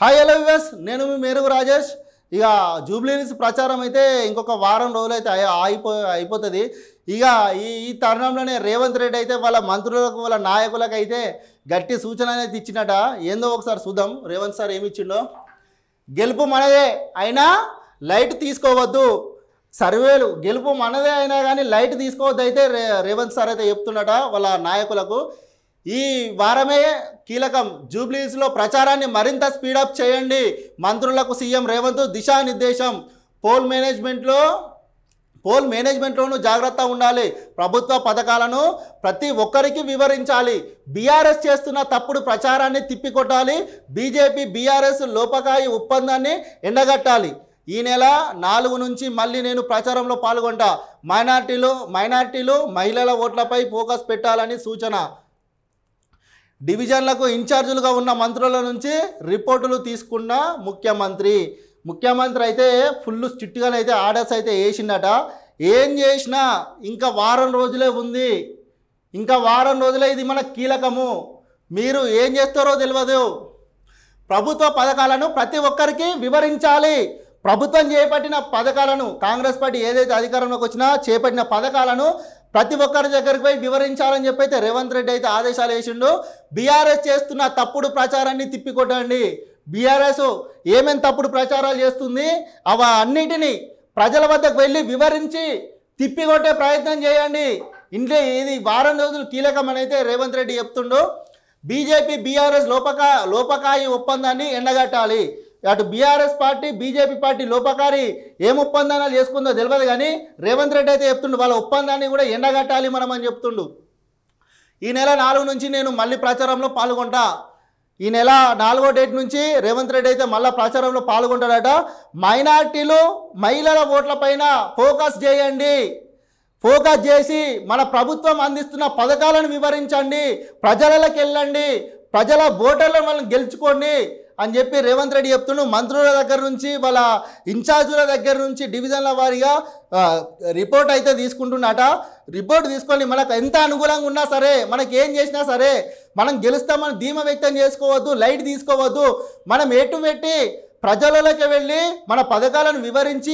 Hi hello viewers, నేను మీ మేరుగు రాజేష్. ఇక జూబ్లీహిల్స్ ప్రచారం అయితే ఇంకొక వారం రోజులు అయితే అయిపోతుంది. ఇక ఈ తరుణంలోనే రేవంత్ రెడ్డి అయితే వాళ్ళ మంత్రులకు వాళ్ళ నాయకులకు అయితే గట్టి సూచన అనేది ఇచ్చినట. ఏందో ఒకసారి చూద్దాం రేవంత్ సార్ ఏమి ఇచ్చిండో. గెలుపు మనదే అయినా లైట్ తీసుకోవద్దు. సర్వేలు గెలుపు మనదే అయినా కానీ లైట్ తీసుకోవద్దు అయితే రేవంత్ సార్ అయితే చెప్తున్నట వాళ్ళ నాయకులకు. ఈ వారమే కీలకం. జూబ్లీహిల్స్లో ప్రచారాన్ని మరింత స్పీడప్ చేయండి. మంత్రులకు సీఎం రేవంత్ దిశానిర్దేశం. పోల్ మేనేజ్మెంట్లోనూ జాగ్రత్త ఉండాలి. ప్రభుత్వ పథకాలను ప్రతి ఒక్కరికి వివరించాలి. బీఆర్ఎస్ చేస్తున్న తప్పుడు ప్రచారాన్ని తిప్పికొట్టాలి. బీజేపీ బీఆర్ఎస్ లోపకాయి ఒప్పందాన్ని ఎండగట్టాలి. ఈ నెల 4 నుంచి మళ్ళీ నేను ప్రచారంలో పాల్గొంటా. మైనార్టీలు మహిళల ఓట్లపై ఫోకస్ పెట్టాలని సూచన. డివిజన్లకు ఇన్ఛార్జీలుగా ఉన్న మంత్రుల నుంచి రిపోర్టులు తీసుకున్న ముఖ్యమంత్రి అయితే ఫుల్ స్ట్రిక్ట్గానే అయితే ఆర్డర్స్ అయితే వేసిందట. ఏం చేసినా ఇంకా వారం రోజులే ఉంది. ఇది మన కీలకము. మీరు ఏం చేస్తారో తెలియదు. ప్రభుత్వ పథకాలను ప్రతి ఒక్కరికి వివరించాలి. ప్రభుత్వం చేపట్టిన పథకాలను, కాంగ్రెస్ పార్టీ ఏదైతే అధికారంలోకి వచ్చినా చేపట్టిన పథకాలను ప్రతి ఒక్కరి దగ్గరికి పోయి వివరించాలని చెప్పి అయితే రేవంత్ రెడ్డి అయితే ఆదేశాలు వేసిండు. బీఆర్ఎస్ చేస్తున్న తప్పుడు ప్రచారాన్ని తిప్పికొట్టండి. బీఆర్ఎస్ ఏమేమి తప్పుడు ప్రచారాలు చేస్తుంది అన్నిటినీ ప్రజల వద్దకు వెళ్ళి వివరించి తిప్పికొట్టే ప్రయత్నం చేయండి. ఇది వారం రోజులు కీలకమని అయితే రేవంత్ రెడ్డి చెప్తుండు. బీజేపీ బీఆర్ఎస్ లోపకాయి ఒప్పందాన్ని ఎండగట్టాలి. అటు బీఆర్ఎస్ పార్టీ బీజేపీ పార్టీ లోపకారి ఏం ఒప్పందాలు చేసుకుందో తెలియదు, కానీ రేవంత్ రెడ్డి అయితే చెప్తుండు వాళ్ళ ఒప్పందాన్ని కూడా ఎండగట్టాలి మనం అని చెప్తుండు. ఈ నెల 4 నుంచి నేను మళ్ళీ ప్రచారంలో పాల్గొంటా. ఈ నెల 4వ డేట్ నుంచి రేవంత్ రెడ్డి అయితే మళ్ళీ ప్రచారంలో పాల్గొంటాడట. మైనార్టీలు మహిళల ఓట్లపైన ఫోకస్ చేయండి. ఫోకస్ చేసి మన ప్రభుత్వం అందిస్తున్న పథకాలను వివరించండి. ప్రజలకు వెళ్ళండి. ప్రజల ఓటర్లను మనం గెలుచుకోండి అని చెప్పి రేవంత్ రెడ్డి చెప్తుండు. మంత్రుల దగ్గర నుంచి వాళ్ళ ఇన్ఛార్జుల దగ్గర నుంచి డివిజన్ల వారీగా రిపోర్ట్ అయితే తీసుకుంటున్నట. రిపోర్ట్ తీసుకొని మనకు ఎంత అనుకూలంగా ఉన్నా సరే, మనకి ఏం చేసినా సరే మనం గెలుస్తామని ధీమా వ్యక్తం చేసుకోవద్దు, లైట్ తీసుకోవద్దు. మనం ఎటుపెట్టి ప్రజలలోకి వెళ్ళి మన పథకాలను వివరించి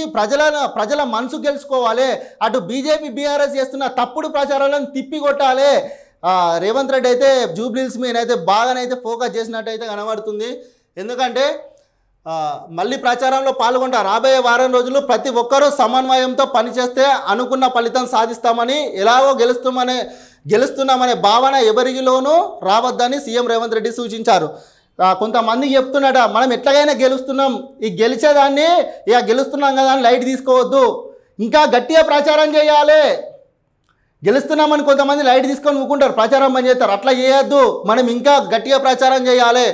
ప్రజల మనసు గెలుచుకోవాలి. అటు బీజేపీ బీఆర్ఎస్ చేస్తున్న తప్పుడు ప్రచారాలను తిప్పికొట్టాలి. రేవంత్ రెడ్డి అయితే జూబ్లీహిల్స్ మీద అయితే బాగానైతే ఫోకస్ చేసినట్టయితే కనబడుతుంది. ఎందుకంటే మళ్ళీ ప్రచారంలో పాల్గొంటా. రాబోయే వారం రోజులు ప్రతి ఒక్కరూ సమన్వయంతో పనిచేస్తే అనుకున్న ఫలితం సాధిస్తామని, ఎలాగో గెలుస్తున్నామనే భావన ఎవరిలోనూ రావద్దని సీఎం రేవంత్ రెడ్డి సూచించారు. కొంతమందికి చెప్తున్నాడ, మనం ఎట్లాగైనా గెలుస్తున్నాం, ఈ గెలిచేదాన్ని ఇక గెలుస్తున్నాం కదా అని లైట్ తీసుకోవద్దు, ఇంకా గట్టిగా ప్రచారం చేయాలి. గెలుస్తున్నామని కొంతమంది లైట్ తీసుకొని ఊకుంటారు, ప్రచారం పని చేస్తారు. అట్లా చేయొద్దు. మనం ఇంకా గట్టిగా ప్రచారం చేయాలి.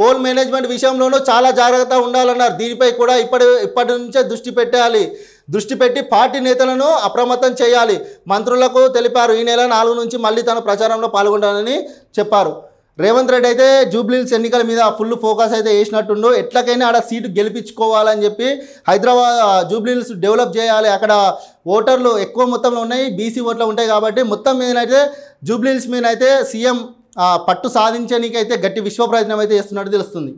పోల్ మేనేజ్మెంట్ విషయంలోనూ చాలా జాగ్రత్త ఉండాలన్నారు. దీనిపై కూడా ఇప్పటి నుంచే దృష్టి పెట్టి పార్టీ నేతలను అప్రమత్తం చేయాలి మంత్రులకు తెలిపారు. ఈ నెల 4 నుంచి మళ్ళీ తన ప్రచారంలో పాల్గొంటానని చెప్పారు. రేవంత్ రెడ్డి అయితే జూబ్లీహిల్స్ ఎన్నికల మీద ఫుల్ ఫోకస్ అయితే వేసినట్టుండు. ఎట్లకైనా ఆడ సీటు గెలిపించుకోవాలని చెప్పి జూబ్లీహిల్స్ డెవలప్ చేయాలి. అక్కడ ఓటర్లు ఎక్కువ మొత్తంలో ఉన్నాయి, బీసీ ఓట్లు ఉంటాయి కాబట్టి మొత్తం మీదనైతే జూబ్లీహిల్స్ మీద అయితే సీఎం పట్టు సాధించడానికైతే గట్టి విశ్వ ప్రయత్నం అయితే చేస్తున్నట్టు తెలుస్తుంది.